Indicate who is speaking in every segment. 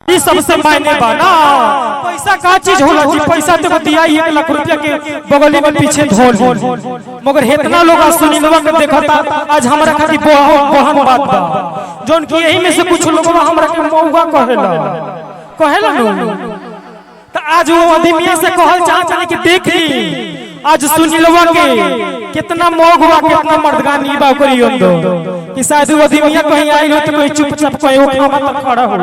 Speaker 1: ये सबसे मायने बा ना। पैसा का चीज होला जी? पैसा तो दिया 1 लाख रुपया के बगली में पीछे धोल, मगर इतना लोग सुनीलवा के देखता आज हमरा खातिर बहन बात बा जोन की यही में से कुछ लोग हमरा के मौगा कहेला नो। तो आज वो आदमी से कहल चाहत कि देखी आज सुनीलवा के कितना मोगवा कितना मर्दगानी बा करियो कि शायद वो आदमी कहीं आई हो तो कोई चुपचाप कोई ओखा मत खड़ा हो,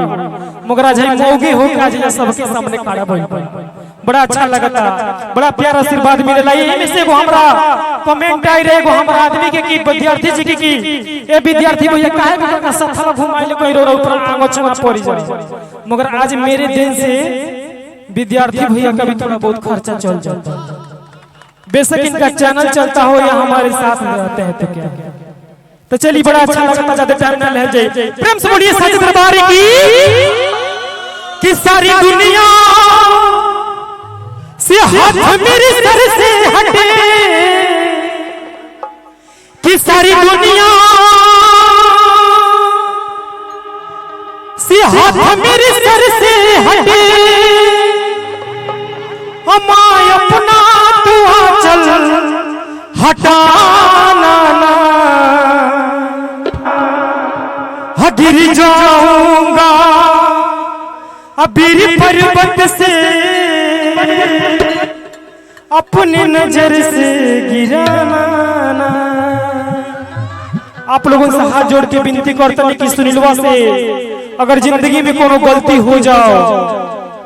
Speaker 1: मगर आज मौगे हो के आज सबके सामने खड़ा भइल। बड़ा अच्छा लगता, बड़ा प्यारा आशीर्वाद मिलेला। यही में से एगो हमरा कमेंट आई रहे एगो हमरा आदमी के कि विद्यार्थी जी की ए विद्यार्थी भैया काहे का सफल घुमाइले कोई रो ऊपर आंगोचना पड़ी जाए, मगर आज मेरे दिन से विद्यार्थी भैया का भी थोड़ा बहुत खर्चा चल जाता। बेशक इनका चैनल चलता हो या हमारे साथ में रहते हैं तो क्या। तो चलिए बड़ा अच्छा लगता, ज्यादा टाइम ना ले जाए। प्रेम से बोलिए सच दरबार की कि सारी दुनिया से हाथ मेरे सर से हटे, कि सारी दुनिया से हाथ मेरे सर से हटे, हमाय अपना तू चल हटाना ना, गिर जाऊंगा अबीर पर्वत से, अपने नजर से गिराना। आप लोगों से हाथ जोड़ के विनती करते हैं कि सुनीलवा से अगर जिंदगी में कोनो गलती हो जाओ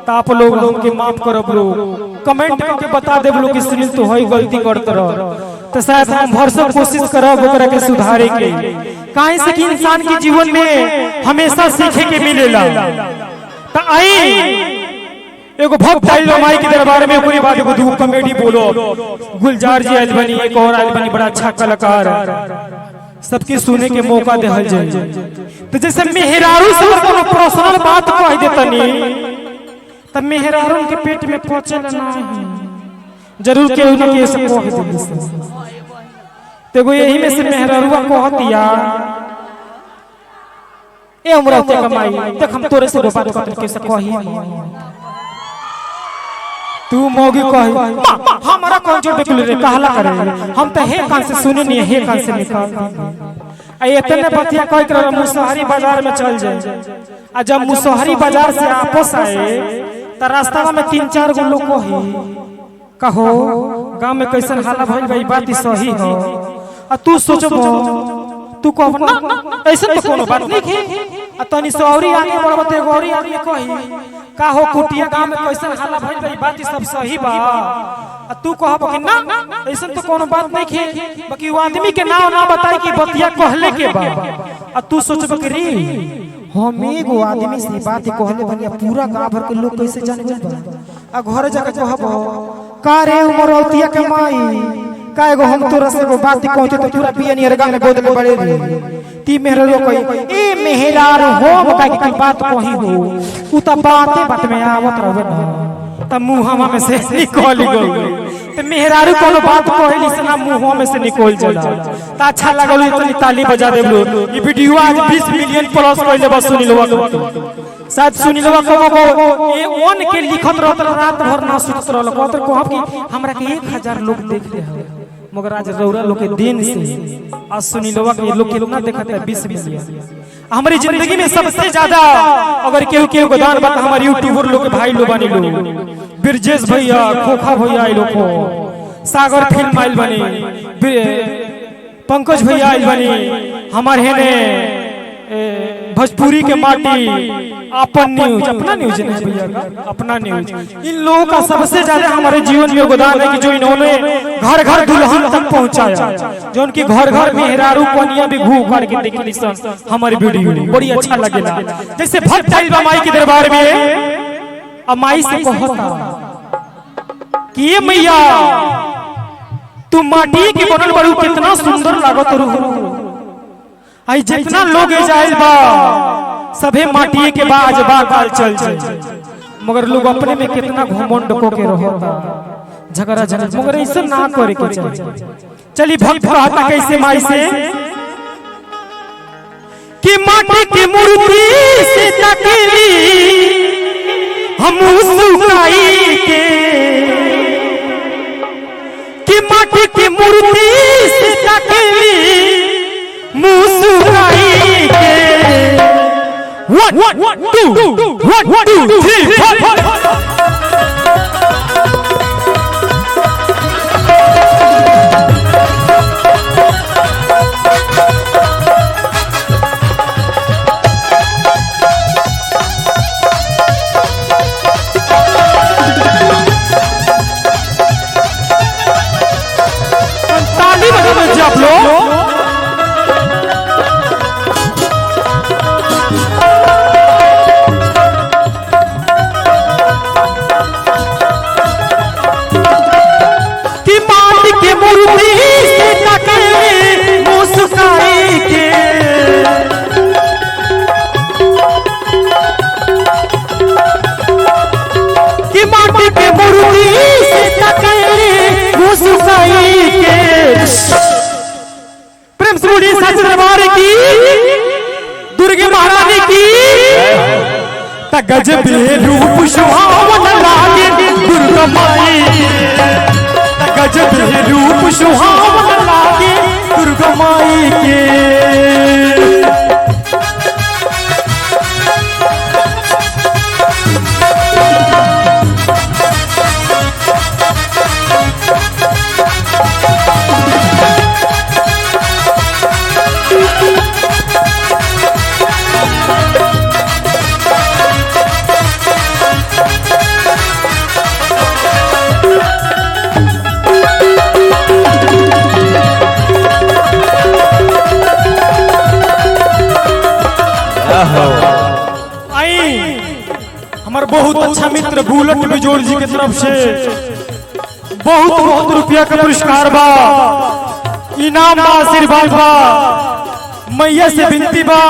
Speaker 1: तो आप लोग के माफ करब, लोग कमेंट करके बता देब लोग कि सुनील तो हई गलती करते रह, तो शायद हम भरसक कोशिश करब ओकरा के सुधारे के। काहे से कि इंसान के जीवन में हमेशा सीखे के मिलेला। तो आई एगो भक्त आइल माई के दरबार में, ओकरी बाद एगो दू कॉमेडी बोलो। गुलजार जी आइल बनी, एक और आइल बनी, बड़ा अच्छा कलाकार, सबके सुने के मौका देहल जाए। तो जैसे मेहरारू से कोनो पर्सनल बात कह देतनी तब मेहरारू के पेट में पहुंचेला नहीं, जरूर केहू न केहू से कह दे। तो यही में से मेहरारूआ कहतिया ए हमरा ते कमाई देख हम तोरे से बात करके से कही तू मोगी कही हमरा कौन जोड़ बेकुल रे कहला करे, हम तो हे कान से सुने नहीं हे कान से निकाल आई इतने बतिया कह कर मुसहरी बाजार में चल जाए। आ जब मुसहरी बाजार से आपस आए तो रास्ता में 3-4 गो लोग कहो गांव में कैसन हाला भइल भाई बात सही हो। आ तू सोचबो तू कहब ना ऐसे तो कोनो बात नहीं है। आ तनी सौरी आगे बढ़बते गौरी आगे कही का हो कुटिया गांव में कैसन हाला भइल भाई बात सब सही बा। आ तू कहब कि ना ऐसे तो कोनो बात नहीं है, बाकी वो आदमी के नाम ना बताई कि बतिया कहले के बा। आ तू सोचब कि रे हम एगो आदमी से बात कहले बनिया पूरा गांव भर के लोग कैसे जाने बा। आ घर जाके कहब का रे उमरौतिया के माई का एगो हम तोरा से एगो बात कहते तो पूरा पियनियर गांव में गोद में बड़े रे ती मेहरारू कही ए मेहरार हो का की बात कही हो उ त बात में आवत रहबे ना त मुंहवा में से निकल गई। तो मेहरारू कोनो बात कहली से ना मुंहवा में से निकल जाला। त अच्छा लागल इतनी ताली बजा देबलो। ई वीडियो आज 20 मिलियन प्लस कइले बस सुनीलवा को। शायद सुनीलवा को ए वन के लिखत रहत रात भर ना सुतत रहल कहत कहब कि हमरा के 1000 लोग देख ले हो, मगर आज रौरा लोग के दिन से आज सुनीलवा के लोग कितना देखत है 20 मिलियन। हमारी जिंदगी में सबसे ज्यादा अगर केहू केहू को दान बात हमारे यूट्यूबर लोग के भाई लोग बनी लोग, ब्रजेश भैया खोखा भैया आई लोग, सागर फिल्म आइल बनी, पंकज भैया आइल बनी, हमारे हेने भोजपुरी के माटी अपन न्यूज अपना न्यूज है भैया का अपना न्यूज। इन लोगों का सबसे ज्यादा हमारे जीवन में योगदान है कि जो इन्होंने घर घर दुल्हन तक पहुंचाया, जो उनकी घर घर मेहरारू कन्या भी घूम करके देखली सन हमारी वीडियो बड़ी अच्छा लगेला। जैसे भक्त आइल बा माई के दरबार में, अब माई से कहता कि ये मैया तू माटी के बनल बड़ू कितना सुंदर लागत रहू। आई जितना लोग जाइल बा सभे माटी के बाज बाकाल चल जाए, मगर लोग अपने में कितना घमंड को के रहता झगड़ा झगड़ा, मगर ऐसा ना करे के चाहिए। चली भक्त कहता कैसे माई से कि माटी की मूर्ति से तकली हम सुनाई के, कि माटी की मूर्ति से तकली मुस्कुराई के। 1 2 3 4 ताली बजा दीजिए आप लोग। कि माटी के मूर्ति से तकली मुस्कुराई के, कि माटी के मूर्ति से तकली मुस्कुराई के। प्रेम से बोलिए सच दरबार की, दुर्गे महारानी की। गजब रूप सुहावन लागे दुर्गा माई, गजब रूप सुहावन लागे दुर्गा माई के। हमारे बहुत अच्छा मित्र बुलेट बिजोड़ जी की तरफ से बहुत रुपया का पुरस्कार बा, इनाम बा, आशीर्वाद बा। मैया से विनती बा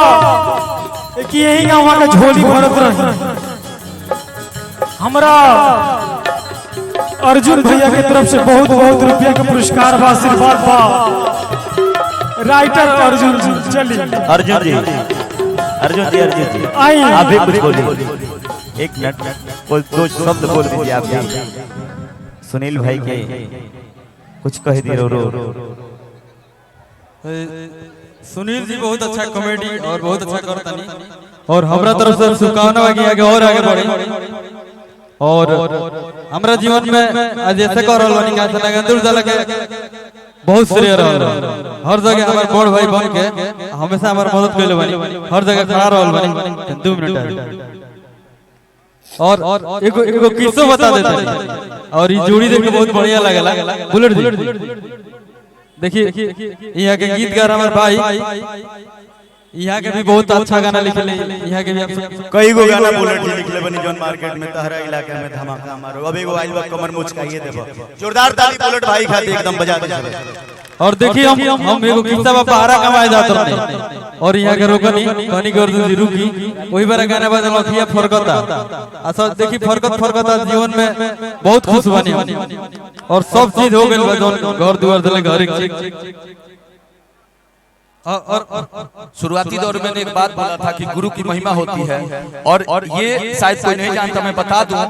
Speaker 1: कि यही गाँव का झोली भरत रहे। हमारा अर्जुन भैया की तरफ से बहुत रुपया का पुरस्कार बा, आशीर्वाद बा। राइटर अर्जुन जी, चलिए
Speaker 2: अर्जुन जी
Speaker 1: आई
Speaker 2: आप भी कुछ बोलिए। 1 मिनट कोई 2 शब्द बोल दीजिए आप भी। सुनील भाई के कुछ कह दिए रो।
Speaker 3: सुनील जी बहुत अच्छा कॉमेडी और बहुत अच्छा करता नहीं, और हमरा तरफ से शुभकामना है कि और आगे बढ़े और हमरा जीवन में आज ऐसे कर रहल बानी का नगेंद्र जाला के बहुत श्रेय रहल। हर जगह हमार बड़ भाई बन के हमेशा हमार मदद कइले बानी, हर जगह खड़ा रहल बानी। 2 मिनट और एगो किस्सा बता देते, और ये जोड़ी देख के बहुत बढ़िया लगला। बुलेट जी देखिए यहाँ के गीतकार हमारे भाई, यहाँ के भी बहुत अच्छा गाना लिखले, यहाँ के भी
Speaker 2: कई गो गाना बुलेट जी लिखले बनी जोन मार्केट में तहरा इलाके में धमाका मारो। अब एगो आइल बा कमर मुचकाइए देबो, जोरदार ताली बुलेट भाई खातिर एकदम बजा दे।
Speaker 3: और देखिए हम एगो किस्सा बा पहाड़ा कमाए जात रहने, और यहाँ के रोकनी कनी गर्दन जी रुकी वही बार गाना बजा लखिया फरकता। अच्छा देखी फरकता जीवन में बहुत खुश बनी, और सब चीज हो गइल बा जोन घर दुआर देले घर एक।
Speaker 4: और शुरुआती दौर में एक बात बोला था कि गुरु की महिमा होती है, और ये शायद कोई नहीं जानता, मैं बता दूं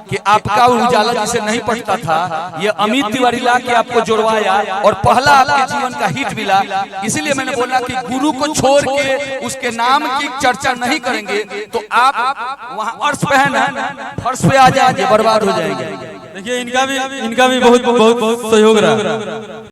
Speaker 4: कि आपका उजाला जिसे नहीं पढ़ता था, ये अमित तिवारी ला के आपको जुड़वाया और पहला आपके जीवन का हिट मिला। इसीलिए मैंने बोला कि गुरु को छोड़ के उसके नाम की चर्चा नहीं करेंगे तो आप वहाँ अर्श पे है ना, फर्श पे आ जाएंगे, बर्बाद हो जाएंगे।
Speaker 3: देखिए इनका भी बहुत सहयोग रहा।